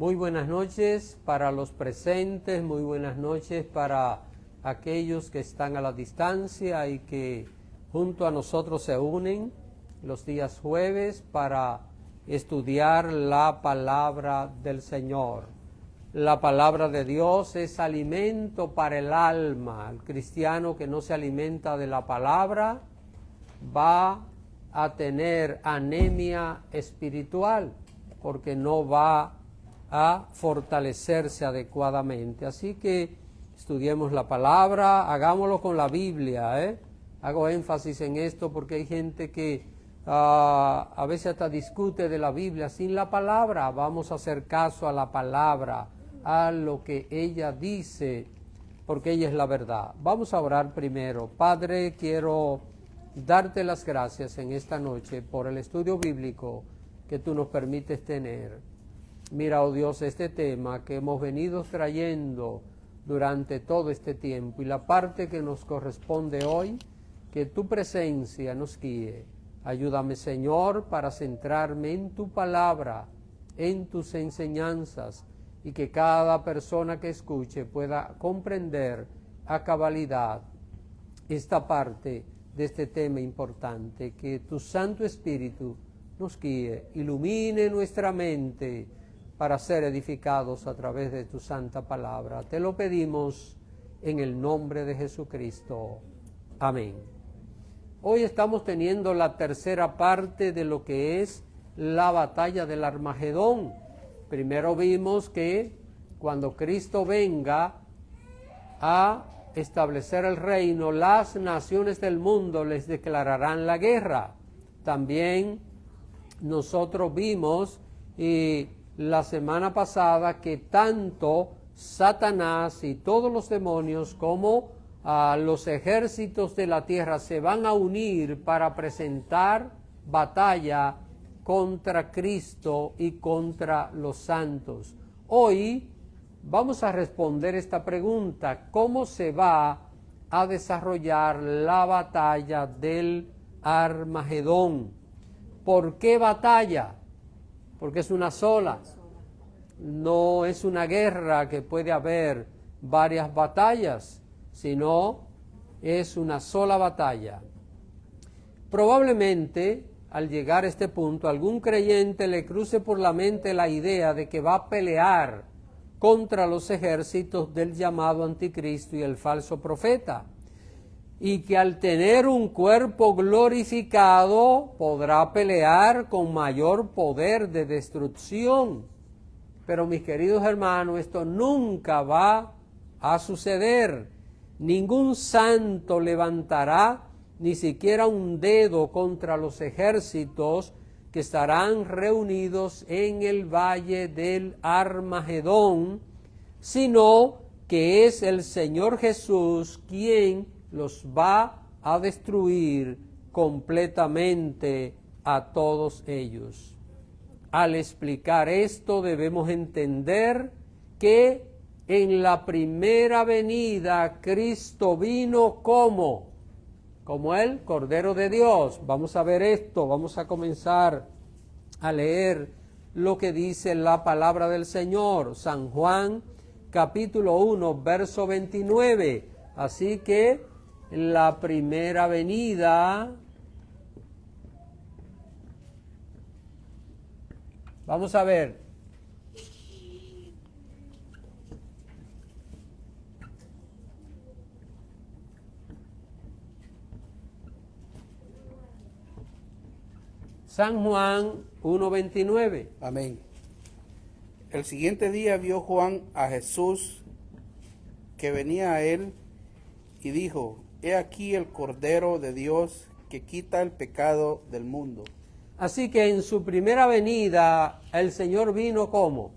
Muy buenas noches para los presentes, muy buenas noches para aquellos que están a la distancia y que junto a nosotros se unen los días jueves para estudiar la palabra del Señor. La palabra de Dios es alimento para el alma. El cristiano que no se alimenta de la palabra va a tener anemia espiritual porque no va a fortalecerse adecuadamente. Así que estudiemos la palabra, hagámoslo con la Biblia. Hago énfasis en esto porque hay gente que a veces hasta discute de la Biblia sin la palabra. Vamos a hacer caso a la palabra, a lo que ella dice, porque ella es la verdad. Vamos a orar primero. Padre, quiero darte las gracias en esta noche por el estudio bíblico que tú nos permites tener. Mira, oh Dios, este tema que hemos venido trayendo durante todo este tiempo y la parte que nos corresponde hoy, que tu presencia nos guíe. Ayúdame, Señor, para centrarme en tu palabra, en tus enseñanzas, y que cada persona que escuche pueda comprender a cabalidad esta parte de este tema importante. Que tu Santo Espíritu nos guíe, ilumine nuestra mente para ser edificados a través de tu santa palabra. Te lo pedimos en el nombre de Jesucristo. Amén. Hoy estamos teniendo la tercera parte de lo que es la batalla del Armagedón. Primero vimos que cuando Cristo venga a establecer el reino, las naciones del mundo les declararán la guerra. También nosotros vimos la semana pasada que tanto Satanás y todos los demonios como los ejércitos de la tierra se van a unir para presentar batalla contra Cristo y contra los santos. Hoy vamos a responder esta pregunta: ¿cómo se va a desarrollar la batalla del Armagedón? ¿Por qué batalla? Porque es una sola. No es una guerra que puede haber varias batallas, sino es una sola batalla. Probablemente, al llegar a este punto, algún creyente le cruce por la mente la idea de que va a pelear contra los ejércitos del llamado anticristo y el falso profeta, y que al tener un cuerpo glorificado podrá pelear con mayor poder de destrucción. Pero mis queridos hermanos, esto nunca va a suceder. Ningún santo levantará ni siquiera un dedo contra los ejércitos que estarán reunidos en el valle del Armagedón, sino que es el Señor Jesús quien los va a destruir completamente a todos ellos. Al explicar esto debemos entender que en la primera venida Cristo vino como el Cordero de Dios. Vamos a ver esto, vamos a comenzar a leer lo que dice la palabra del Señor. San Juan capítulo 1 verso 29. Así que la primera venida, vamos a ver. San Juan 1:29. Amén. El siguiente día vio Juan a Jesús que venía a él y dijo: He aquí el Cordero de Dios que quita el pecado del mundo. Así que en su primera venida el Señor vino como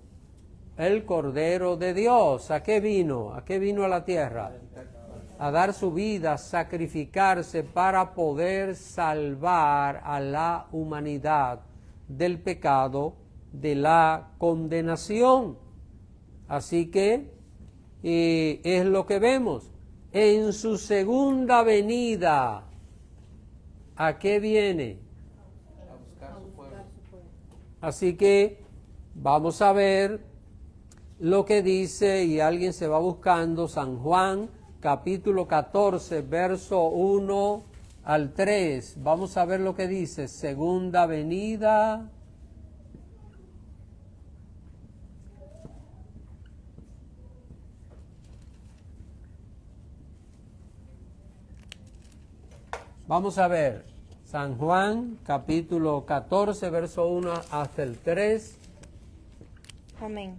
el Cordero de Dios. ¿A qué vino? ¿A qué vino a la tierra? A dar su vida, a sacrificarse para poder salvar a la humanidad del pecado, de la condenación. Así que es lo que vemos. En su segunda venida, ¿a qué viene? A buscar su pueblo. Así que vamos a ver lo que dice, y alguien se va buscando, San Juan, capítulo 14, verso 1 al 3. Vamos a ver lo que dice, segunda venida. Vamos a ver, San Juan, capítulo 14, verso 1 hasta el 3. Amén.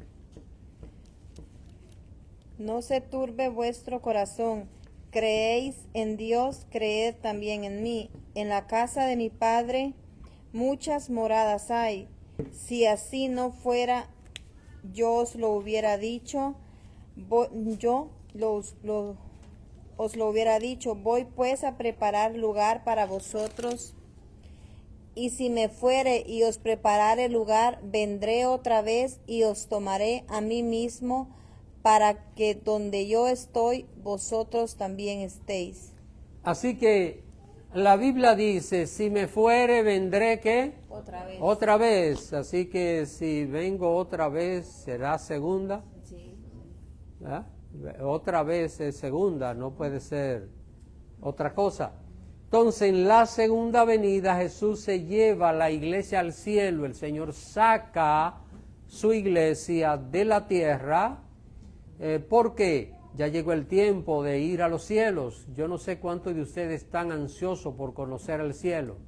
No se turbe vuestro corazón. Creéis en Dios, creed también en mí. En la casa de mi Padre muchas moradas hay. Si así no fuera, yo os lo hubiera dicho. Os lo hubiera dicho. Voy pues a preparar lugar para vosotros. Y si me fuere y os preparare lugar, vendré otra vez y os tomaré a mí mismo, para que donde yo estoy, vosotros también estéis. Así que la Biblia dice, si me fuere, vendré, ¿qué? Otra vez. Otra vez. Así que si vengo otra vez, será segunda. Sí. ¿Verdad? Otra vez es segunda, no puede ser otra cosa. Entonces, en la segunda venida, Jesús se lleva la iglesia al cielo. El Señor saca su iglesia de la tierra, porque ya llegó el tiempo de ir a los cielos. Yo no sé cuántos de ustedes están ansiosos por conocer el cielo.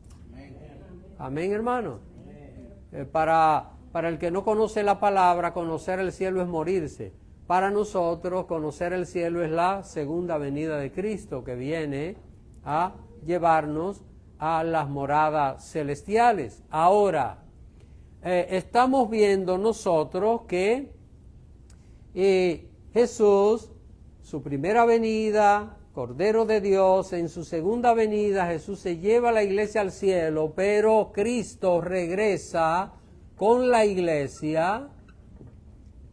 Amén, hermano. Para el que no conoce la palabra, conocer el cielo es morirse. Para nosotros, conocer el cielo es la segunda venida de Cristo, que viene a llevarnos a las moradas celestiales. Ahora, estamos viendo nosotros que Jesús, su primera venida, Cordero de Dios, en su segunda venida Jesús se lleva a la iglesia al cielo, pero Cristo regresa con la iglesia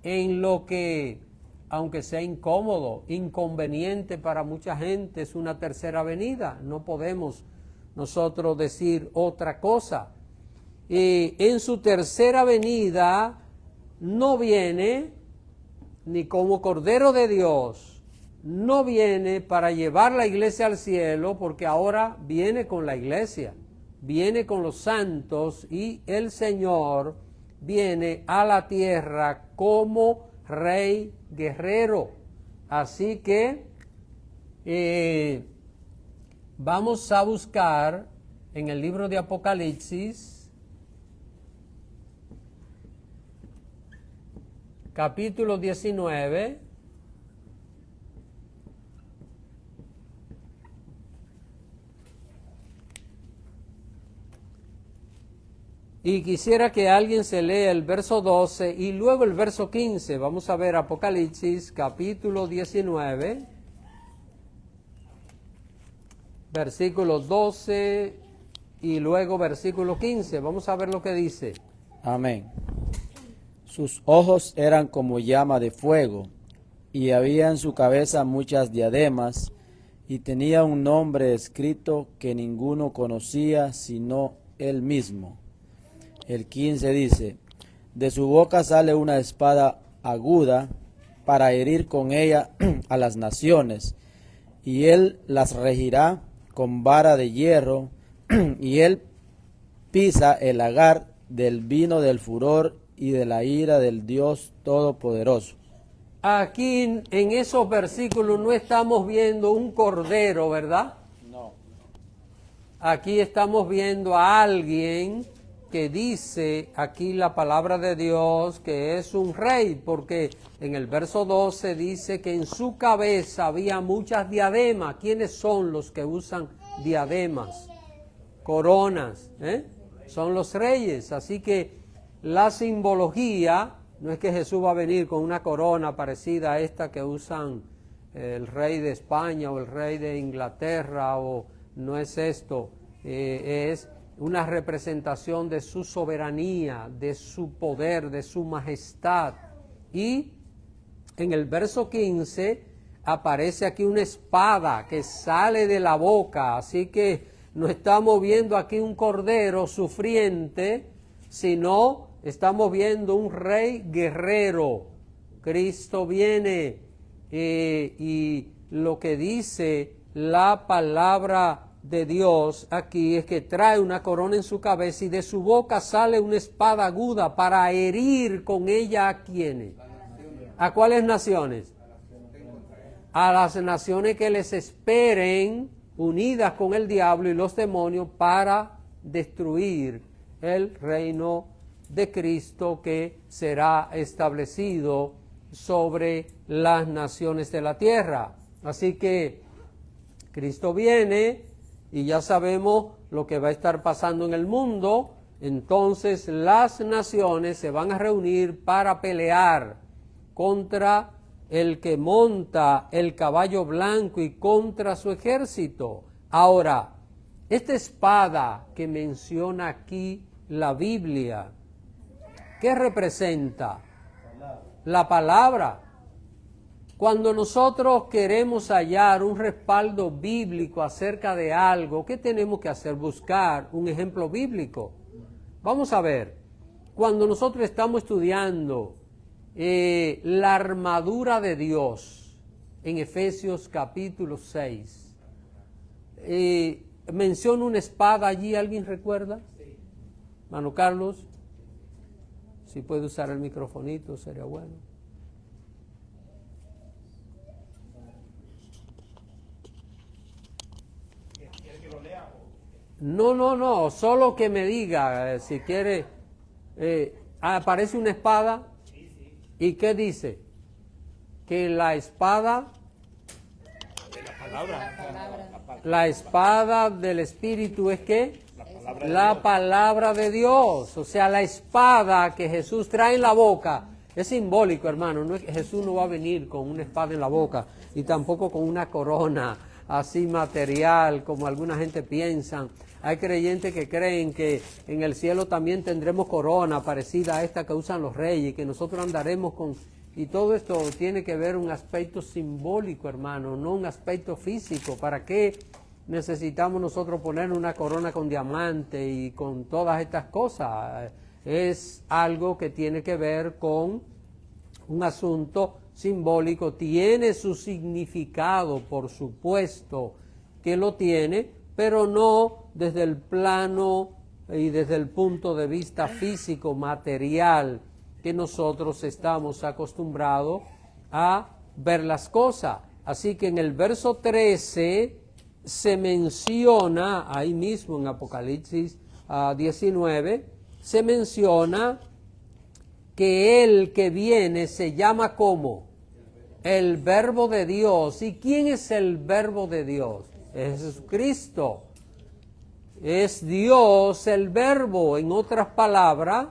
en lo que, aunque sea incómodo, inconveniente para mucha gente, es una tercera venida. No podemos nosotros decir otra cosa. Y en su tercera venida no viene ni como Cordero de Dios, no viene para llevar la iglesia al cielo, porque ahora viene con la iglesia, viene con los santos, y el Señor viene a la tierra como rey guerrero. Así que vamos a buscar en el libro de Apocalipsis, capítulo 19, y quisiera que alguien se lea el verso 12 y luego el verso 15. Vamos a ver Apocalipsis, capítulo 19, versículo 12 y luego versículo 15. Vamos a ver lo que dice. Amén. Sus ojos eran como llama de fuego, y había en su cabeza muchas diademas, y tenía un nombre escrito que ninguno conocía sino él mismo. El 15 dice, de su boca sale una espada aguda para herir con ella a las naciones, y él las regirá con vara de hierro, y él pisa el lagar del vino del furor y de la ira del Dios Todopoderoso. Aquí en esos versículos no estamos viendo un cordero, ¿verdad? No. Aquí estamos viendo a alguien que dice aquí la palabra de Dios que es un rey, porque en el verso 12 dice que en su cabeza había muchas diademas. ¿Quiénes son los que usan diademas? Coronas, son los reyes. Así que la simbología no es que Jesús va a venir con una corona parecida a esta que usan el rey de España o el rey de Inglaterra, o no es esto, es una representación de su soberanía, de su poder, de su majestad. Y en el verso 15 aparece aquí una espada que sale de la boca, así que no estamos viendo aquí un cordero sufriente, sino estamos viendo un rey guerrero, Cristo viene. Y lo que dice la palabra de Dios aquí es que trae una corona en su cabeza y de su boca sale una espada aguda para herir con ella ¿a quiénes? ¿A cuáles naciones? A las naciones que les esperen unidas con el diablo y los demonios para destruir el reino de Cristo que será establecido sobre las naciones de la tierra. Así que Cristo viene y ya sabemos lo que va a estar pasando en el mundo. Entonces las naciones se van a reunir para pelear contra el que monta el caballo blanco y contra su ejército. Ahora, esta espada que menciona aquí la Biblia, ¿qué representa? La palabra. Cuando nosotros queremos hallar un respaldo bíblico acerca de algo, ¿qué tenemos que hacer? Buscar un ejemplo bíblico. Vamos a ver, cuando nosotros estamos estudiando la armadura de Dios en Efesios capítulo 6, menciona una espada allí, ¿alguien recuerda? Sí. Mano Carlos, si puede usar el microfonito sería bueno. No, solo que me diga, si quiere, aparece una espada, ¿y qué dice? Que la espada, la espada del Espíritu es ¿qué? La palabra de Dios. O sea, la espada que Jesús trae en la boca es simbólico, hermano. No es, Jesús no va a venir con una espada en la boca y tampoco con una corona así material como alguna gente piensa. Hay creyentes que creen que en el cielo también tendremos corona parecida a esta que usan los reyes, que nosotros andaremos con... Y todo esto tiene que ver un aspecto simbólico, hermano, no un aspecto físico. ¿Para qué necesitamos nosotros poner una corona con diamante y con todas estas cosas? Es algo que tiene que ver con un asunto simbólico. Tiene su significado, por supuesto que lo tiene, pero no desde el plano y desde el punto de vista físico, material, que nosotros estamos acostumbrados a ver las cosas. Así que en el verso 13 se menciona, ahí mismo en Apocalipsis 19, se menciona que el que viene se llama ¿cómo? El Verbo de Dios. ¿Y quién es el Verbo de Dios? Es Jesucristo. Es Dios el Verbo. En otras palabras,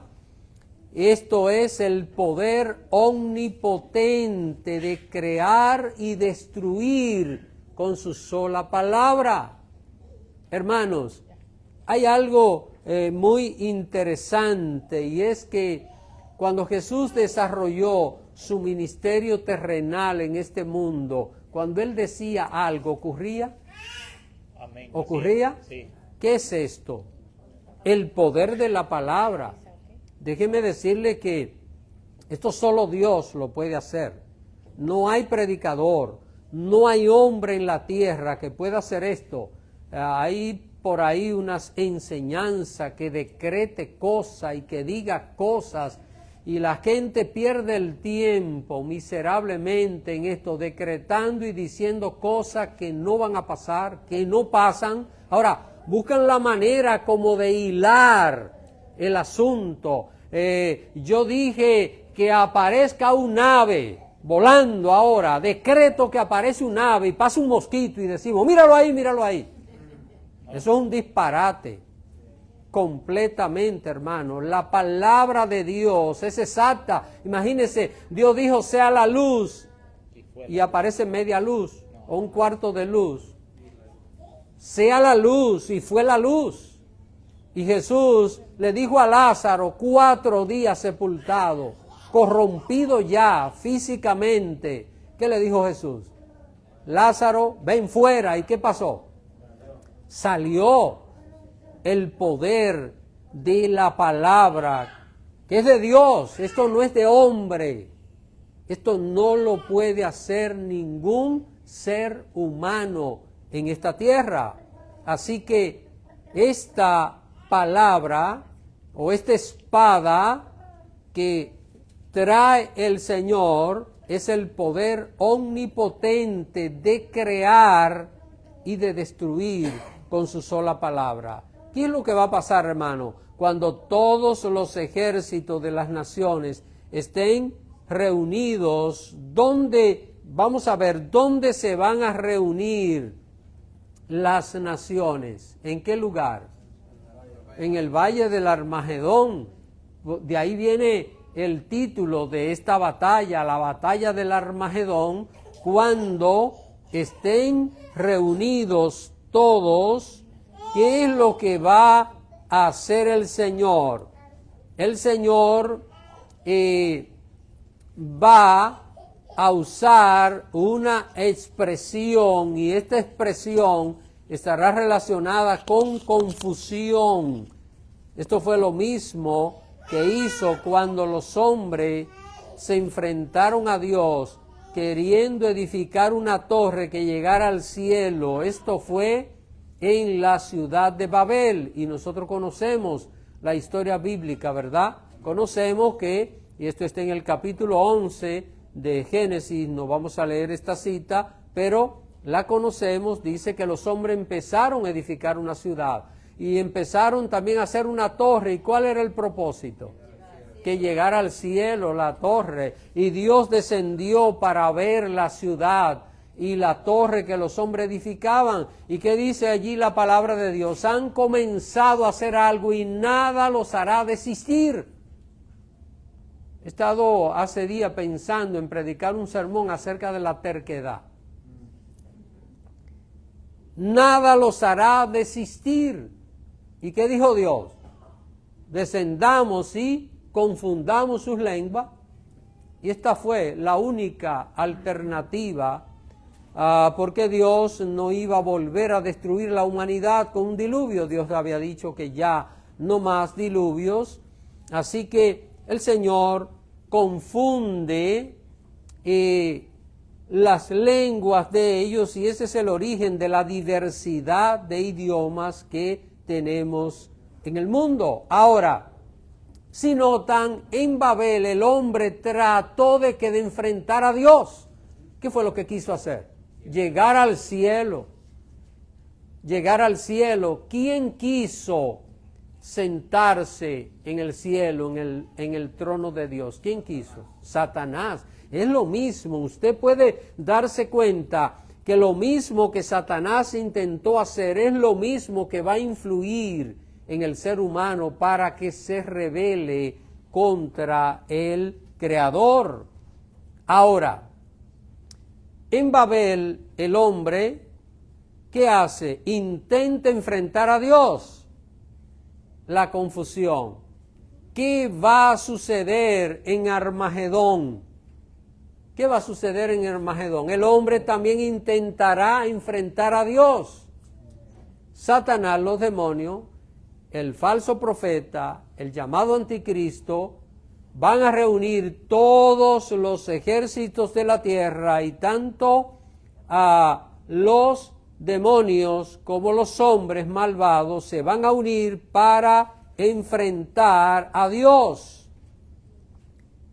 esto es el poder omnipotente de crear y destruir con su sola palabra. Hermanos, hay algo muy interesante, y es que cuando Jesús desarrolló su ministerio terrenal en este mundo, cuando Él decía algo, ¿ocurría? Amén. ¿Ocurría? Sí. ¿Qué es esto? El poder de la palabra. Déjeme decirle que esto solo Dios lo puede hacer. No hay predicador, no hay hombre en la tierra que pueda hacer esto. Hay por ahí unas enseñanzas que decrete cosas y que diga cosas, y la gente pierde el tiempo miserablemente en esto, decretando y diciendo cosas que no van a pasar, que no pasan. Ahora, buscan la manera como de hilar el asunto. Yo dije que aparezca un ave volando ahora, decreto que aparece un ave y pasa un mosquito y decimos, míralo ahí, míralo ahí. Eso es un disparate, completamente, hermano. La palabra de Dios es exacta. Imagínense, Dios dijo, sea la luz, y aparece media luz o un cuarto de luz. Sea la luz, y fue la luz. Y Jesús le dijo a Lázaro, 4 días sepultado, corrompido ya físicamente. ¿Qué le dijo Jesús? Lázaro, ven fuera. ¿Y qué pasó? Salió el poder de la palabra, que es de Dios. Esto no es de hombre. Esto no lo puede hacer ningún ser humano en esta tierra. Así que esta palabra o esta espada que trae el Señor es el poder omnipotente de crear y de destruir con su sola palabra. ¿Qué es lo que va a pasar, hermano, cuando todos los ejércitos de las naciones estén reunidos? Vamos a ver, ¿dónde se van a reunir las naciones? ¿En qué lugar? En el valle del Armagedón. De ahí viene el título de esta batalla, la batalla del Armagedón, cuando estén reunidos todos. ¿Qué es lo que va a hacer el Señor? El Señor va a usar una expresión, y esta expresión estará relacionada con confusión. Esto fue lo mismo que hizo cuando los hombres se enfrentaron a Dios queriendo edificar una torre que llegara al cielo. Esto fue en la ciudad de Babel, y nosotros conocemos la historia bíblica, ¿verdad? Conocemos que, y esto está en el capítulo 11 de Génesis, no vamos a leer esta cita, pero la conocemos. Dice que los hombres empezaron a edificar una ciudad y empezaron también a hacer una torre. ¿Y cuál era el propósito? Que llegara al cielo la torre, y Dios descendió para ver la ciudad y la torre que los hombres edificaban. ¿Y qué dice allí la palabra de Dios? Han comenzado a hacer algo y nada los hará desistir. He estado hace días pensando en predicar un sermón acerca de la terquedad. Nada los hará desistir. ¿Y qué dijo Dios? Descendamos y confundamos sus lenguas. Y esta fue la única alternativa, porque Dios no iba a volver a destruir la humanidad con un diluvio. Dios había dicho que ya no más diluvios. Así que el Señor confunde las lenguas de ellos, y ese es el origen de la diversidad de idiomas que tenemos en el mundo. Ahora, si notan, en Babel el hombre trató de enfrentar a Dios. ¿Qué fue lo que quiso hacer? Llegar al cielo. Llegar al cielo. ¿Quién quiso sentarse en el cielo, en el trono de Dios? ¿Quién quiso? Satanás. Es lo mismo. Usted puede darse cuenta que lo mismo que Satanás intentó hacer es lo mismo que va a influir en el ser humano para que se rebele contra el Creador. Ahora, en Babel el hombre, ¿qué hace? Intenta enfrentar a Dios. La confusión. ¿Qué va a suceder en Armagedón? ¿Qué va a suceder en Armagedón? El hombre también intentará enfrentar a Dios. Satanás, los demonios, el falso profeta, el llamado anticristo, van a reunir todos los ejércitos de la tierra, y tanto a los demonios como los hombres malvados se van a unir para enfrentar a Dios.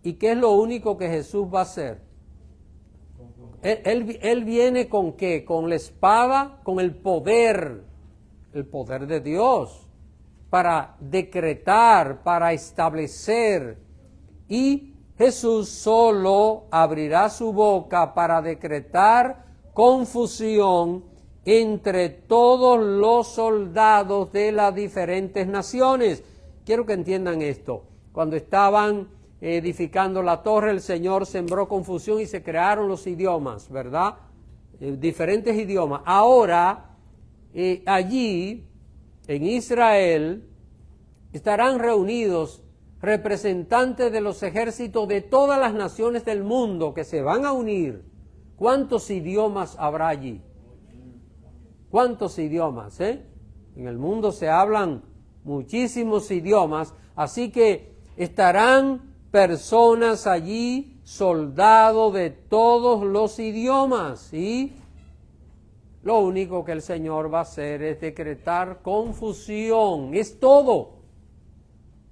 ¿Y qué es lo único que Jesús va a hacer? Él viene ¿con qué? Con la espada, con el poder de Dios, para decretar, para establecer. Y Jesús solo abrirá su boca para decretar confusión entre todos los soldados de las diferentes naciones. Quiero que entiendan esto. Cuando estaban edificando la torre, el Señor sembró confusión y se crearon los idiomas, ¿verdad? Diferentes idiomas. Ahora, allí, en Israel, estarán reunidos representantes de los ejércitos de todas las naciones del mundo que se van a unir. ¿Cuántos idiomas habrá allí? ¿Cuántos idiomas? En el mundo se hablan muchísimos idiomas, así que estarán personas allí soldado de todos los idiomas, y lo único que el Señor va a hacer es decretar confusión. Es todo.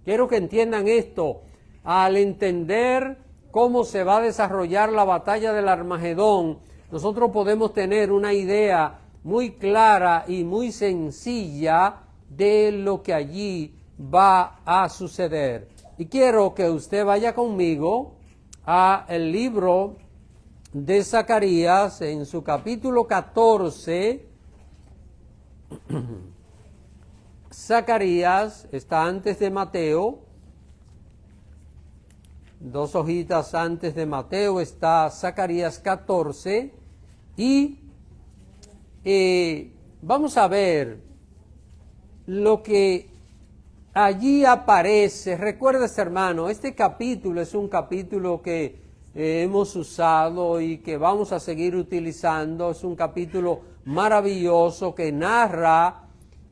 Quiero que entiendan esto. Al entender cómo se va a desarrollar la batalla del Armagedón, nosotros podemos tener una idea muy clara y muy sencilla de lo que allí va a suceder. Y quiero que usted vaya conmigo a el libro de Zacarías en su capítulo 14. Zacarías está antes de Mateo. 2 hojitas antes de Mateo está Zacarías 14. Y vamos a ver lo que allí aparece. Recuerdes, hermano, este capítulo es un capítulo que hemos usado y que vamos a seguir utilizando. Es un capítulo maravilloso que narra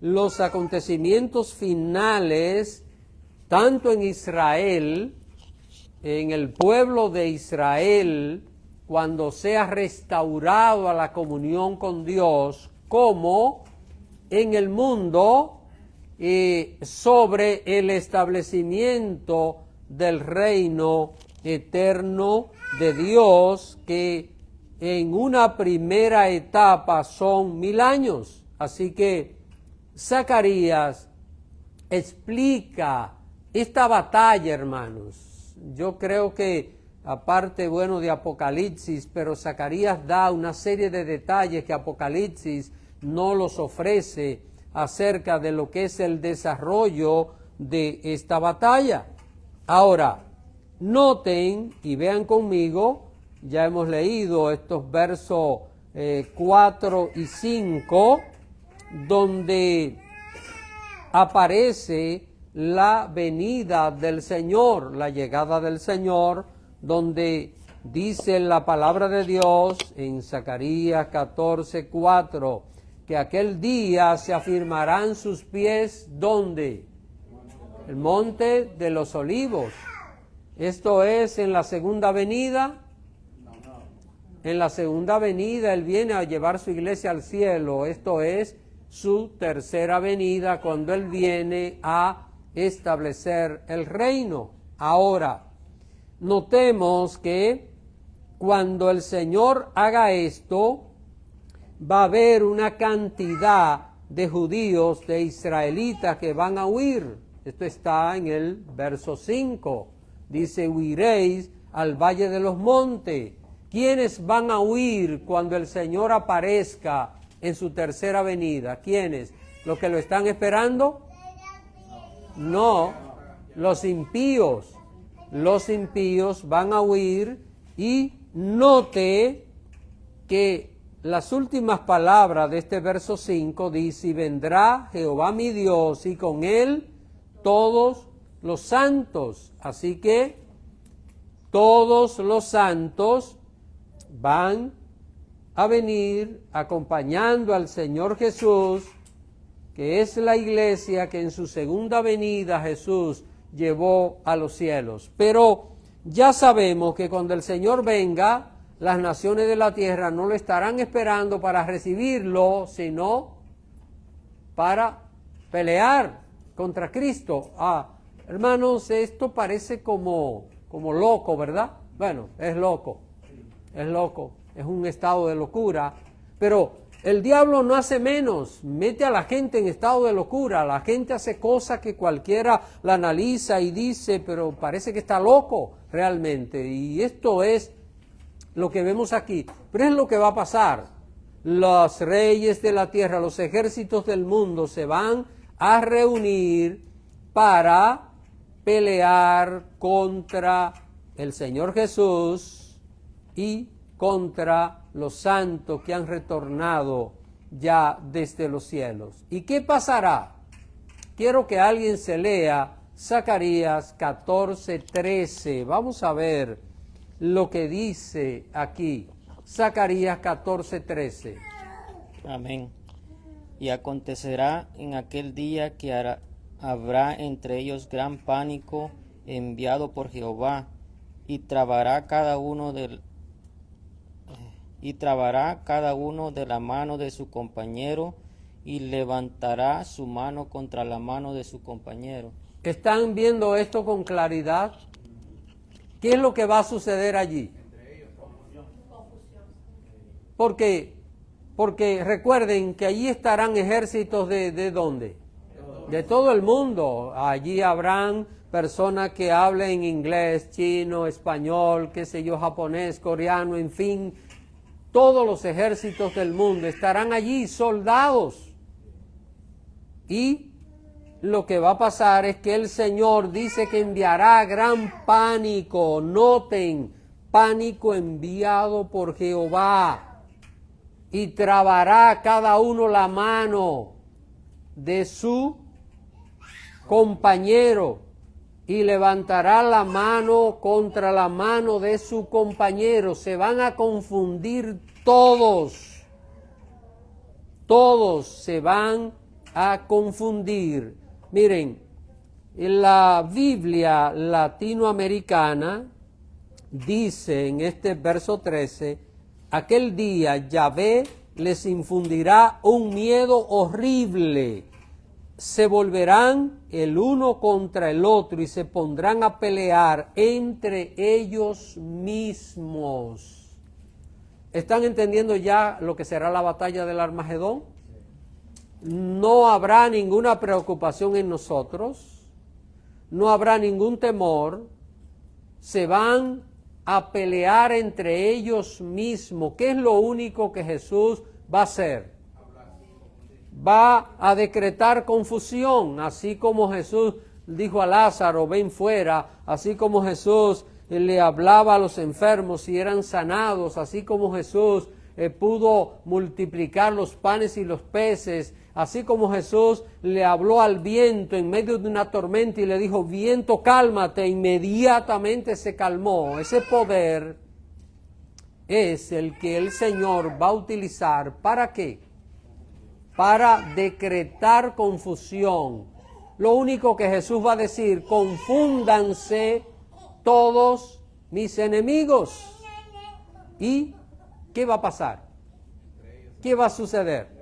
los acontecimientos finales, tanto en Israel, en el pueblo de Israel, cuando sea restaurado a la comunión con Dios, como en el mundo, sobre el establecimiento del reino eterno de Dios, que en una primera etapa son 1000 años. Así que Zacarías explica esta batalla, hermanos. Yo creo que aparte, bueno, de Apocalipsis, pero Zacarías da una serie de detalles que Apocalipsis no los ofrece acerca de lo que es el desarrollo de esta batalla. Ahora, noten y vean conmigo, ya hemos leído estos versos 4 y 5, donde aparece la venida del Señor, la llegada del Señor, donde dice la palabra de Dios en Zacarías 14:4, que aquel día se afirmarán sus pies, ¿dónde? El monte de los olivos. Esto es en la segunda venida. En la segunda venida Él viene a llevar su iglesia al cielo. Esto es su tercera venida, cuando Él viene a establecer el reino. Ahora, notemos que cuando el Señor haga esto, va a haber una cantidad de judíos, de israelitas que van a huir. Esto está en el verso 5. Dice, huiréis al valle de los montes. ¿Quiénes van a huir cuando el Señor aparezca en su tercera venida? ¿Quiénes? ¿Los que lo están esperando? No, los impíos. Los impíos van a huir, y note que las últimas palabras de este verso 5 dice, y vendrá Jehová mi Dios y con él todos los santos. Así que todos los santos van a venir acompañando al Señor Jesús, que es la iglesia que en su segunda venida Jesús llevó a los cielos. Pero ya sabemos que cuando el Señor venga, las naciones de la tierra no lo estarán esperando para recibirlo, sino para pelear contra Cristo. Hermanos, esto parece como loco, ¿verdad? Bueno, es loco, es un estado de locura, pero el diablo no hace menos, mete a la gente en estado de locura. La gente hace cosas que cualquiera la analiza y dice, pero parece que está loco realmente. Y esto es lo que vemos aquí. Pero es lo que va a pasar. Los reyes de la tierra, los ejércitos del mundo se van a reunir para pelear contra el Señor Jesús y contra los santos que han retornado ya desde los cielos. ¿Y qué pasará? Quiero que alguien se lea Zacarías 14:13. Vamos a ver lo que dice aquí. Zacarías 14:13. Amén. Y acontecerá en aquel día que habrá entre ellos gran pánico enviado por Jehová, y trabará cada uno de la mano de su compañero y levantará su mano contra la mano de su compañero. ¿Están viendo esto con claridad? ¿Qué es lo que va a suceder allí? Porque recuerden que allí estarán ejércitos ¿de dónde? De todo el mundo. Allí habrán personas que hablen inglés, chino, español, qué sé yo, japonés, coreano, en fin. Todos los ejércitos del mundo estarán allí, soldados. Y lo que va a pasar es que el Señor dice que enviará gran pánico. Noten, pánico enviado por Jehová. Y trabará cada uno la mano de su compañero y levantará la mano contra la mano de su compañero. Se van a confundir todos. Todos se van a confundir. Miren, en la Biblia latinoamericana dice en este verso 13, aquel día Yahvé les infundirá un miedo horrible. Se volverán el uno contra el otro y se pondrán a pelear entre ellos mismos. ¿Están entendiendo ya lo que será la batalla del Armagedón? No habrá ninguna preocupación en nosotros, no habrá ningún temor, se van a pelear entre ellos mismos. ¿Qué es lo único que Jesús va a hacer? Va a decretar confusión, así como Jesús dijo a Lázaro, ven fuera, así como Jesús le hablaba a los enfermos y eran sanados, así como Jesús pudo multiplicar los panes y los peces, así como Jesús le habló al viento en medio de una tormenta y le dijo, viento, cálmate, inmediatamente se calmó. Ese poder es el que el Señor va a utilizar, ¿para qué? Para decretar confusión. Lo único que Jesús va a decir, confúndanse todos mis enemigos. ¿Y qué va a pasar? ¿Qué va a suceder?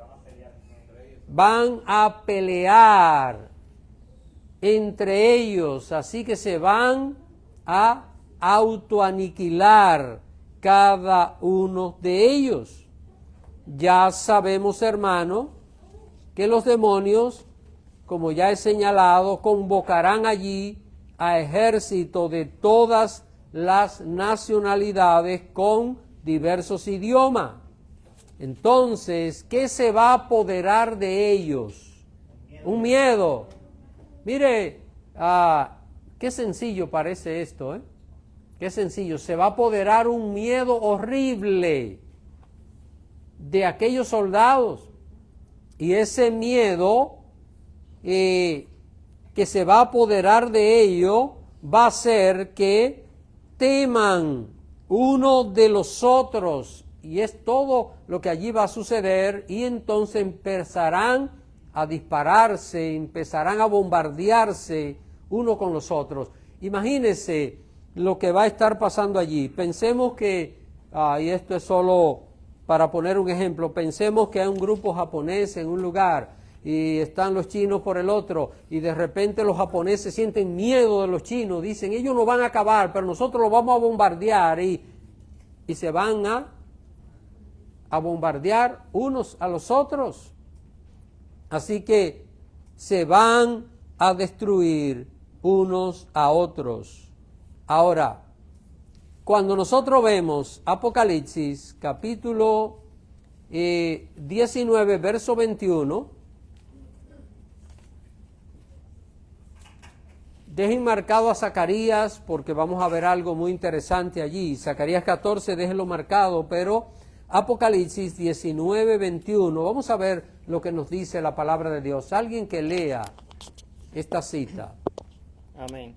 Van a pelear entre ellos, así que se van a autoaniquilar cada uno de ellos. Ya sabemos, hermano, que los demonios, como ya he señalado, convocarán allí a ejércitos de todas las nacionalidades con diversos idiomas. Entonces, ¿qué se va a apoderar de ellos? Un miedo. Mire, qué sencillo parece esto, ¿eh? Qué sencillo. Se va a apoderar un miedo horrible de aquellos soldados. Y ese miedo que se va a apoderar de ellos va a hacer que teman uno de los otros. Y es todo lo que allí va a suceder, y entonces empezarán a dispararse, empezarán a bombardearse uno con los otros. Imagínense lo que va a estar pasando allí. Pensemos que, y esto es solo para poner un ejemplo, pensemos que hay un grupo japonés en un lugar y están los chinos por el otro, y de repente los japoneses sienten miedo de los chinos, dicen, ellos nos van a acabar, pero nosotros los vamos a bombardear, y se van a bombardear unos a los otros. Así que se van a destruir unos a otros. Ahora, cuando nosotros vemos Apocalipsis capítulo 19, verso 21, dejen marcado a Zacarías porque vamos a ver algo muy interesante allí. Zacarías 14, déjenlo marcado, pero Apocalipsis 19, 21, vamos a ver lo que nos dice la palabra de Dios. Alguien que lea esta cita. Amén.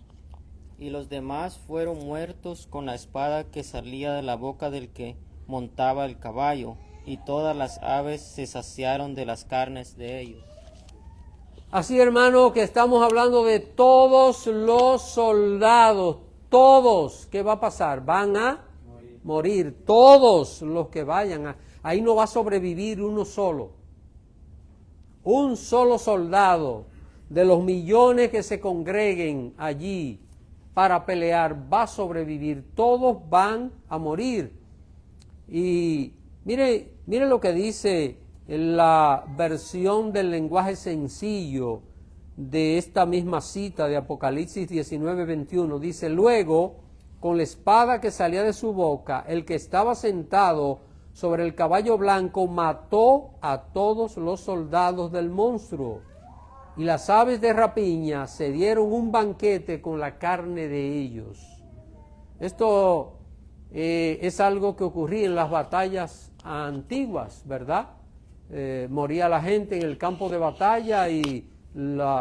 Y los demás fueron muertos con la espada que salía de la boca del que montaba el caballo, y todas las aves se saciaron de las carnes de ellos. Así, hermano, que estamos hablando de todos los soldados, todos, ¿qué va a pasar? Van a morir. Todos los que vayan. Ahí no va a sobrevivir uno solo. Un solo soldado de los millones que se congreguen allí para pelear va a sobrevivir. Todos van a morir. Y mire lo que dice la versión del lenguaje sencillo de esta misma cita de Apocalipsis 19:21. Dice: luego, con la espada que salía de su boca, el que estaba sentado sobre el caballo blanco mató a todos los soldados del monstruo, y las aves de rapiña se dieron un banquete con la carne de ellos. Esto es algo que ocurría en las batallas antiguas, ¿verdad? Moría la gente en el campo de batalla y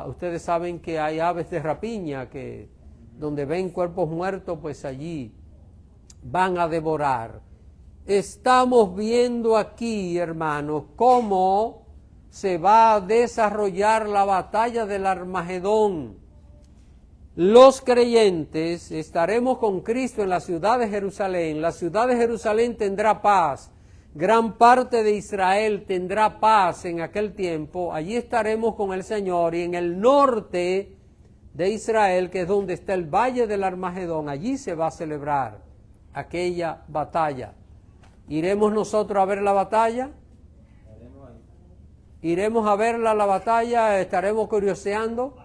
ustedes saben que hay aves de rapiña que donde ven cuerpos muertos, pues allí van a devorar. Estamos viendo aquí, hermanos, cómo se va a desarrollar la batalla del Armagedón. Los creyentes estaremos con Cristo en la ciudad de Jerusalén. La ciudad de Jerusalén tendrá paz. Gran parte de Israel tendrá paz en aquel tiempo. Allí estaremos con el Señor, y en el norte de Israel, que es donde está el valle del Armagedón, allí se va a celebrar aquella batalla. ¿Iremos nosotros a ver la batalla? ¿Iremos a verla la batalla? ¿Estaremos curioseando?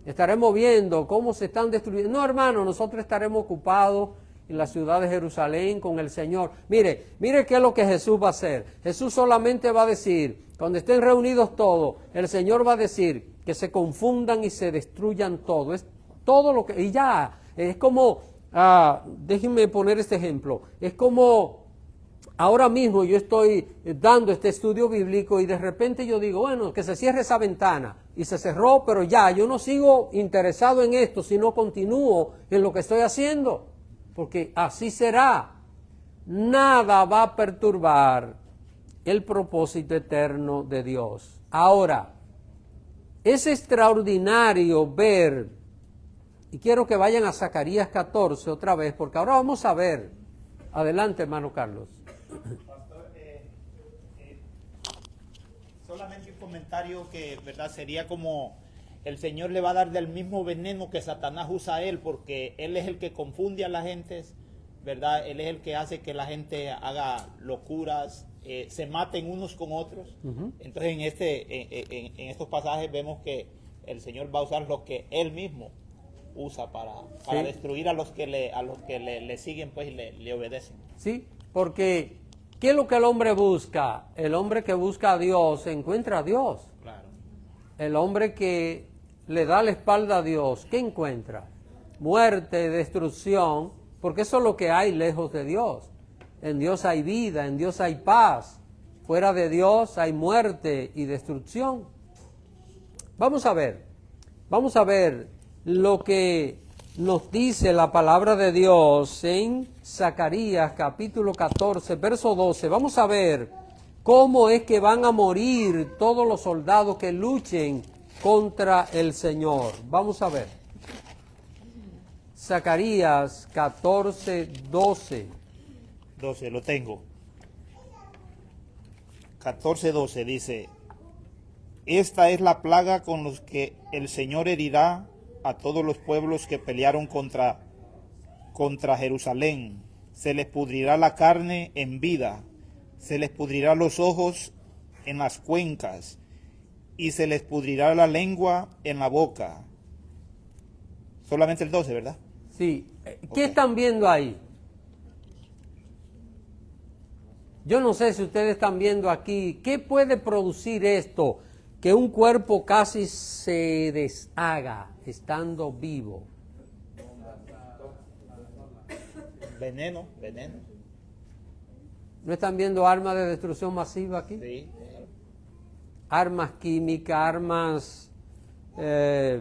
Estaremos viendo cómo se están destruyendo. No, hermano, nosotros estaremos ocupados en la ciudad de Jerusalén con el Señor. Mire qué es lo que Jesús va a hacer. Jesús solamente va a decir, cuando estén reunidos todos, el Señor va a decir que se confundan y se destruyan todo. Es todo lo que... Y ya, es como... déjenme poner este ejemplo. Es como... Ahora mismo yo estoy dando este estudio bíblico y de repente yo digo, bueno, que se cierre esa ventana. Y se cerró, pero ya, yo no sigo interesado en esto, sino continúo en lo que estoy haciendo. Porque así será. Nada va a perturbar el propósito eterno de Dios. Ahora, es extraordinario ver, y quiero que vayan a Zacarías 14 otra vez, porque ahora vamos a ver. Adelante, hermano Carlos. Pastor, solamente un comentario que, ¿verdad? Sería como el Señor le va a dar del mismo veneno que Satanás usa a él, porque él es el que confunde a la gente, ¿verdad? Él es el que hace que la gente haga locuras, se maten unos con otros. Entonces en estos pasajes vemos que el Señor va a usar lo que él mismo usa para destruir a los que le siguen, pues, y le obedecen. Sí, porque ¿qué es lo que el hombre busca? El hombre que busca a Dios encuentra a Dios. Claro. El hombre que le da la espalda a Dios, ¿qué encuentra? Muerte, destrucción, porque eso es lo que hay lejos de Dios. En Dios hay vida, en Dios hay paz. Fuera de Dios hay muerte y destrucción. Vamos a ver lo que nos dice la palabra de Dios en Zacarías capítulo 14, verso 12. Vamos a ver cómo es que van a morir todos los soldados que luchen contra el Señor. Vamos a ver. Zacarías 14, 12. 12, lo tengo. 14:12 dice: esta es la plaga con los que el Señor herirá a todos los pueblos que pelearon contra Jerusalén. Se les pudrirá la carne en vida, se les pudrirá los ojos en las cuencas, y se les pudrirá la lengua en la boca. Solamente el 12, ¿verdad? Sí. ¿Qué están viendo ahí? Yo no sé si ustedes están viendo aquí, ¿qué puede producir esto? Que un cuerpo casi se deshaga estando vivo. Veneno. ¿No están viendo armas de destrucción masiva aquí? Sí. Armas químicas, armas de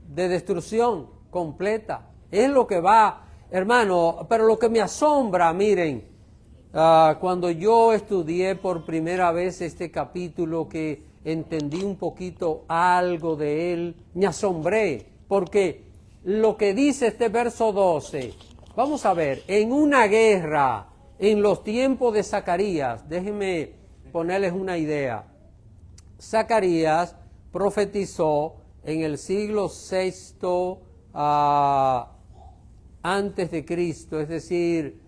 destrucción completa. Es lo que va, hermano, pero lo que me asombra, miren, cuando yo estudié por primera vez este capítulo, que entendí un poquito algo de él, me asombré, porque lo que dice este verso 12. Vamos a ver, en una guerra, en los tiempos de Zacarías, déjenme ponerles una idea. Zacarías profetizó en el siglo VI antes de Cristo, es decir,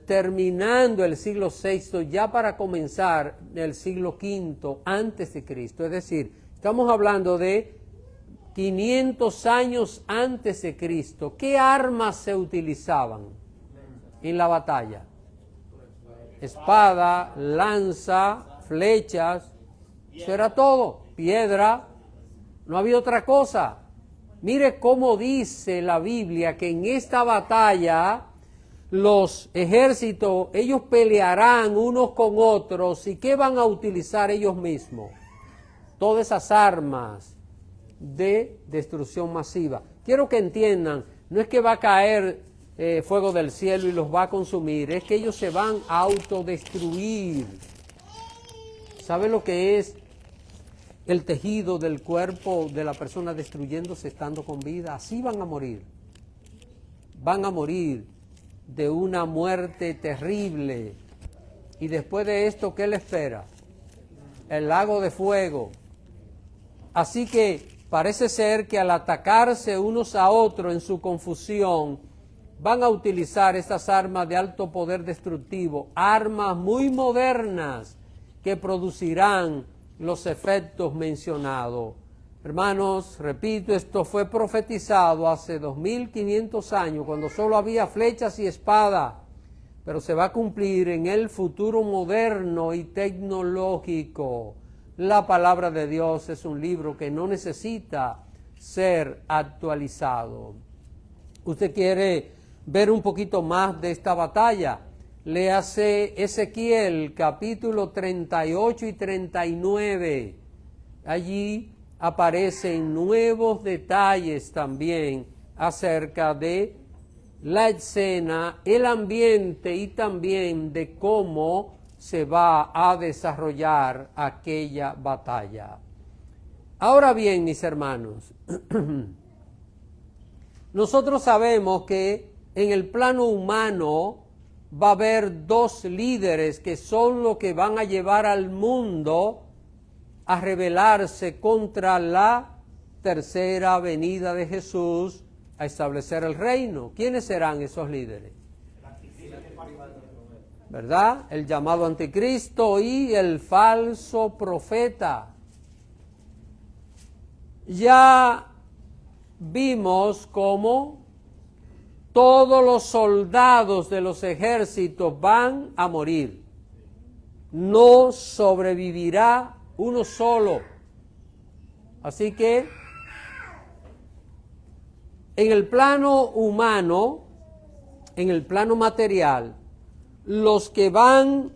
terminando el siglo VI, ya para comenzar el siglo V antes de Cristo. Es decir, estamos hablando de 500 años antes de Cristo. ¿Qué armas se utilizaban en la batalla? Espada, lanza, flechas, eso era todo, piedra, no había otra cosa. Mire cómo dice la Biblia que en esta batalla los ejércitos, ellos pelearán unos con otros. ¿Y qué van a utilizar ellos mismos? Todas esas armas de destrucción masiva. Quiero que entiendan, no es que va a caer fuego del cielo y los va a consumir, es que ellos se van a autodestruir. ¿Sabe lo que es el tejido del cuerpo de la persona destruyéndose estando con vida? Así van a morir. Van a morir de una muerte terrible. Y después de esto, ¿qué le espera? El lago de fuego. Así que parece ser que al atacarse unos a otros en su confusión, van a utilizar estas armas de alto poder destructivo, armas muy modernas que producirán los efectos mencionados. Hermanos, repito, esto fue profetizado hace 2500 años, cuando solo había flechas y espada, pero se va a cumplir en el futuro moderno y tecnológico. La palabra de Dios es un libro que no necesita ser actualizado. ¿Usted quiere ver un poquito más de esta batalla? Léase Ezequiel capítulo 38 y 39. Allí aparecen nuevos detalles también acerca de la escena, el ambiente y también de cómo se va a desarrollar aquella batalla. Ahora bien, mis hermanos, nosotros sabemos que en el plano humano va a haber dos líderes que son los que van a llevar al mundo a rebelarse contra la tercera venida de Jesús, a establecer el reino. ¿Quiénes serán esos líderes? ¿Verdad? El llamado anticristo y el falso profeta. Ya vimos cómo todos los soldados de los ejércitos van a morir. No sobrevivirá uno solo. Así que en el plano humano, en el plano material, los que van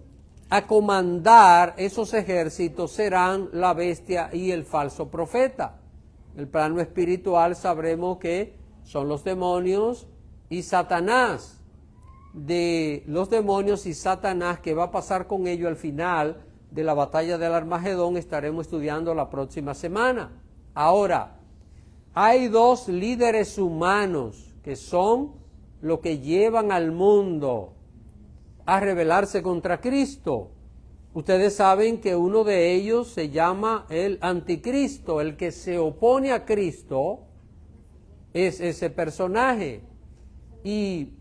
a comandar esos ejércitos serán la bestia y el falso profeta. En el plano espiritual sabremos que son los demonios y Satanás. De los demonios y Satanás, ¿qué va a pasar con ellos al final de la batalla del Armagedón? Estaremos estudiando la próxima semana. Ahora, hay dos líderes humanos que son los que llevan al mundo a rebelarse contra Cristo. Ustedes saben que uno de ellos se llama el anticristo. El que se opone a Cristo es ese personaje. Y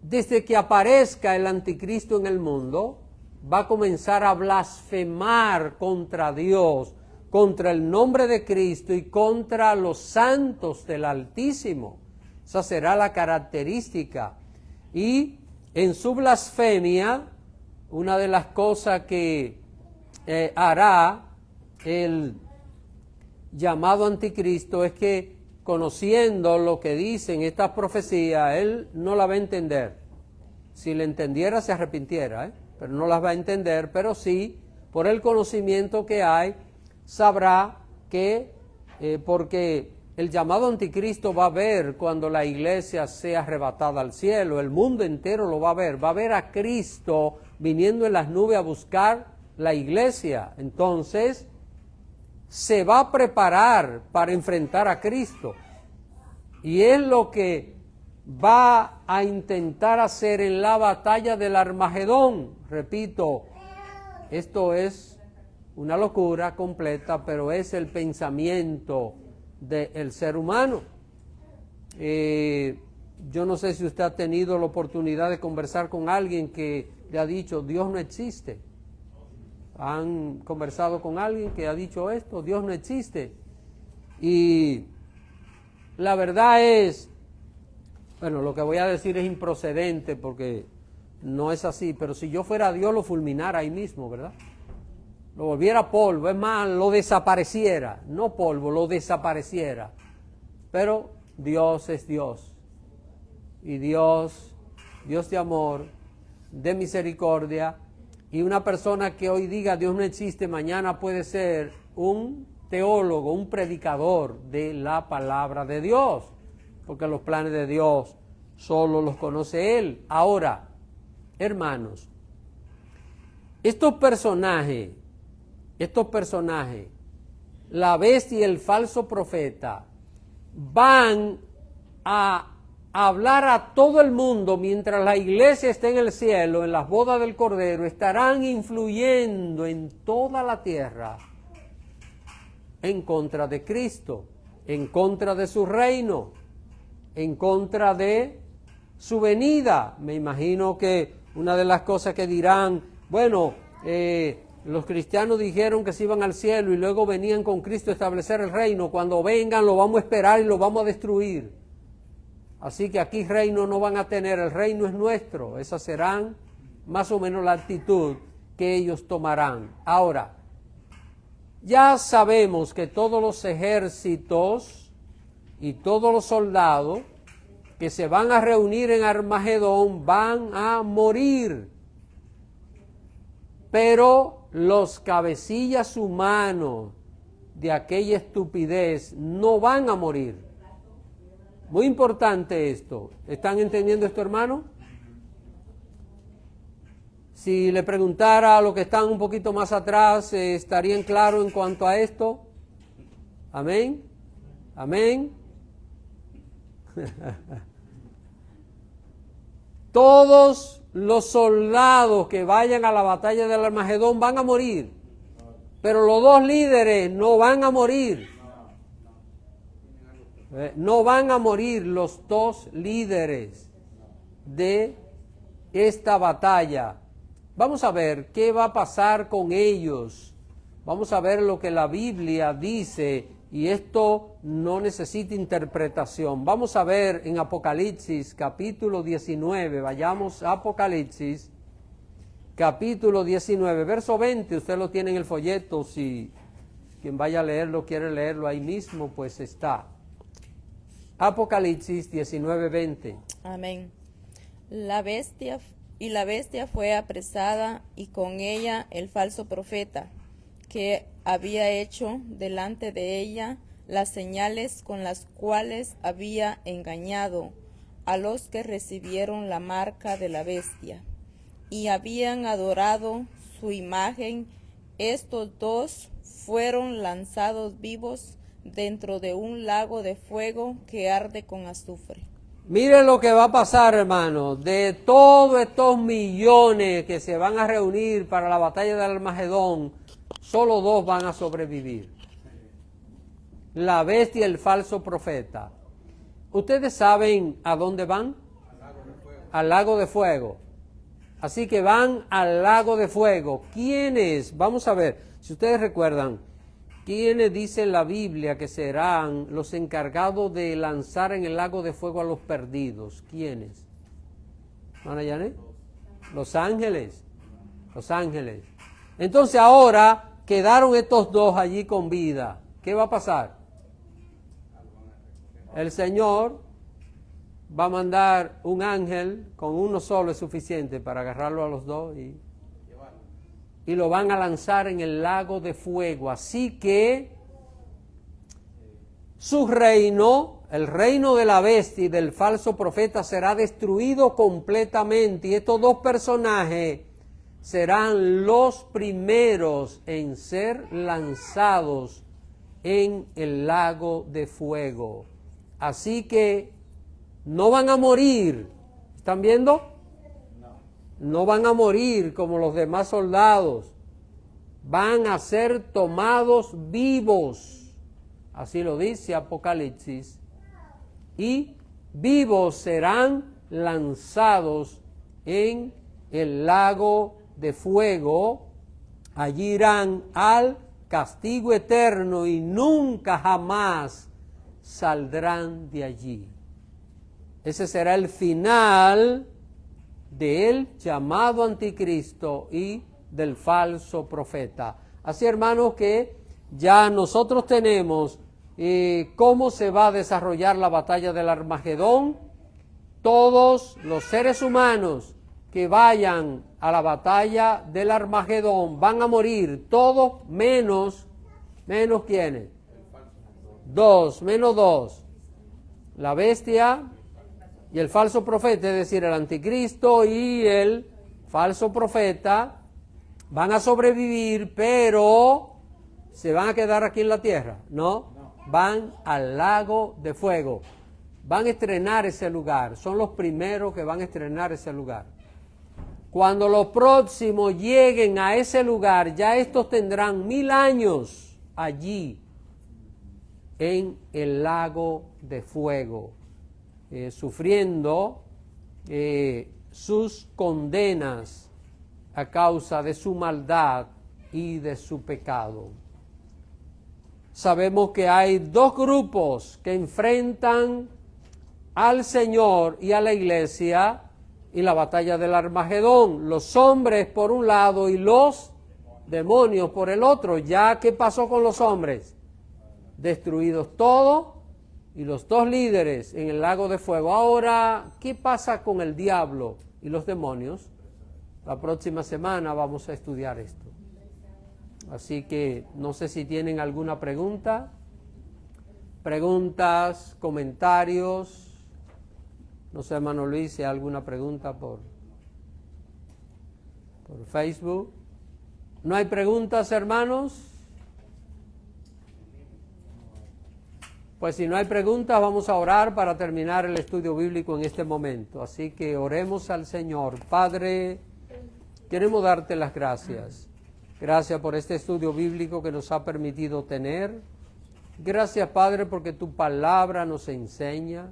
desde que aparezca el anticristo en el mundo, va a comenzar a blasfemar contra Dios, contra el nombre de Cristo y contra los santos del Altísimo. Esa será la característica. Y en su blasfemia, una de las cosas que hará el llamado anticristo es que, conociendo lo que dicen estas profecías, él no la va a entender. Si la entendiera, se arrepintiera, pero no las va a entender, pero sí, por el conocimiento que hay, sabrá que, porque el llamado anticristo va a ver cuando la iglesia sea arrebatada al cielo, el mundo entero lo va a ver a Cristo viniendo en las nubes a buscar la iglesia. Entonces, se va a preparar para enfrentar a Cristo. Y es lo que va a intentar hacer en la batalla del Armagedón. Repito, esto es una locura completa, pero es el pensamiento del ser humano. Yo no sé si usted ha tenido la oportunidad de conversar con alguien que le ha dicho Dios no existe. ¿Han conversado con alguien que ha dicho esto? Dios no existe. Y la verdad es, bueno, lo que voy a decir es improcedente porque no es así, pero si yo fuera Dios lo fulminara ahí mismo, ¿verdad? Lo volviera polvo, es más, lo desapareciera, no polvo, lo desapareciera. Pero Dios es Dios. Y Dios de amor, de misericordia, y una persona que hoy diga Dios no existe, mañana puede ser un teólogo, un predicador de la palabra de Dios, porque los planes de Dios solo los conoce Él. Ahora, hermanos, estos personajes, la bestia y el falso profeta, van a hablar a todo el mundo mientras la iglesia esté en el cielo, en las bodas del Cordero, estarán influyendo en toda la tierra en contra de Cristo, en contra de su reino, en contra de su venida. Me imagino que una de las cosas que dirán, bueno, los cristianos dijeron que se iban al cielo y luego venían con Cristo a establecer el reino. Cuando vengan lo vamos a esperar y lo vamos a destruir. Así que aquí reino no van a tener, el reino es nuestro. Esa serán más o menos la actitud que ellos tomarán. Ahora, ya sabemos que todos los ejércitos y todos los soldados que se van a reunir en Armagedón van a morir. Pero los cabecillas humanos de aquella estupidez no van a morir. Muy importante esto. ¿Están entendiendo esto, hermano? Si le preguntara a los que están un poquito más atrás, ¿estarían claros en cuanto a esto? Amén. Amén. Todos los soldados que vayan a la batalla del Armagedón van a morir, pero los dos líderes no van a morir. No van a morir los dos líderes de esta batalla. Vamos a ver qué va a pasar con ellos. Vamos a ver lo que la Biblia dice, y esto no necesita interpretación. Vamos a ver en Apocalipsis capítulo 19, vayamos a Apocalipsis capítulo 19, verso 20, usted lo tiene en el folleto, si quien vaya a leerlo quiere leerlo ahí mismo, pues está. Apocalipsis 19, 20. Amén. La bestia fue apresada y con ella el falso profeta, que había hecho delante de ella las señales con las cuales había engañado a los que recibieron la marca de la bestia y habían adorado su imagen. Estos dos fueron lanzados vivos dentro de un lago de fuego que arde con azufre. Mire lo que va a pasar, hermano. De todos estos millones que se van a reunir para la batalla del Armagedón, solo dos van a sobrevivir: la bestia y el falso profeta. ¿Ustedes saben a dónde van? Al lago de fuego. Así que van al lago de fuego. ¿Quiénes? Vamos a ver, si ustedes recuerdan, ¿quiénes dice la Biblia que serán los encargados de lanzar en el lago de fuego a los perdidos? ¿Quiénes? ¿Mana Yané? Los ángeles. Los ángeles. Entonces ahora quedaron estos dos allí con vida. ¿Qué va a pasar? El Señor va a mandar un ángel, con uno solo es suficiente para agarrarlo a los dos y lo van a lanzar en el lago de fuego. Así que su reino, el reino de la bestia y del falso profeta, será destruido completamente. Y estos dos personajes serán los primeros en ser lanzados en el lago de fuego. Así que no van a morir. ¿Están viendo? No van a morir como los demás soldados. Van a ser tomados vivos. Así lo dice Apocalipsis. Y vivos serán lanzados en el lago de fuego. Allí irán al castigo eterno y nunca jamás saldrán de allí. Ese será el final del llamado anticristo y del falso profeta. Así, hermanos, que ya nosotros tenemos cómo se va a desarrollar la batalla del Armagedón. Todos los seres humanos que vayan a la batalla del Armagedón van a morir, todos menos ¿quiénes? Menos dos. La bestia y el falso profeta, es decir, el anticristo y el falso profeta, van a sobrevivir, pero ¿se van a quedar aquí en la tierra? No, van al lago de fuego. Van a estrenar ese lugar, son los primeros que van a estrenar ese lugar. Cuando los próximos lleguen a ese lugar, ya estos tendrán 1000 años allí en el lago de fuego, sufriendo sus condenas a causa de su maldad y de su pecado. Sabemos que hay dos grupos que enfrentan al Señor y a la iglesia y la batalla del Armagedón, los hombres por un lado y los demonios por el otro. Ya, ¿qué pasó con los hombres? Destruidos todos y los dos líderes en el lago de fuego. Ahora, ¿qué pasa con el diablo y los demonios? La próxima semana vamos a estudiar esto. Así que no sé si tienen alguna pregunta, preguntas, comentarios. No sé, hermano Luis, si hay alguna pregunta por Facebook. ¿No hay preguntas, hermanos? Pues si no hay preguntas, vamos a orar para terminar el estudio bíblico en este momento. Así que oremos al Señor. Padre, queremos darte las gracias. Gracias por este estudio bíblico que nos ha permitido tener. Gracias, Padre, porque tu palabra nos enseña.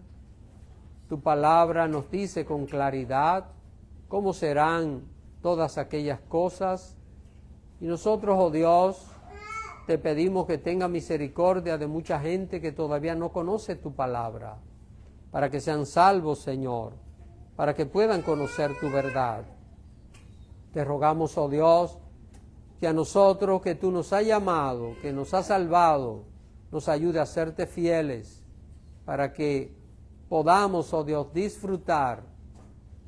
Tu palabra nos dice con claridad cómo serán todas aquellas cosas. Y nosotros, oh Dios, te pedimos que tenga misericordia de mucha gente que todavía no conoce tu palabra, para que sean salvos, Señor, para que puedan conocer tu verdad. Te rogamos, oh Dios, que a nosotros que tú nos has llamado, que nos has salvado, nos ayude a serte fieles, para que podamos, oh Dios, disfrutar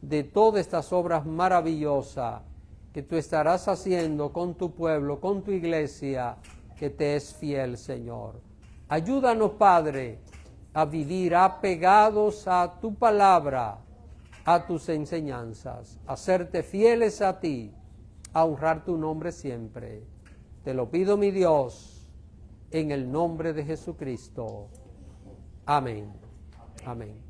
de todas estas obras maravillosas que tú estarás haciendo con tu pueblo, con tu iglesia, que te es fiel, Señor. Ayúdanos, Padre, a vivir apegados a tu palabra, a tus enseñanzas, a serte fieles a ti, a honrar tu nombre siempre. Te lo pido, mi Dios, en el nombre de Jesucristo. Amén. Amén.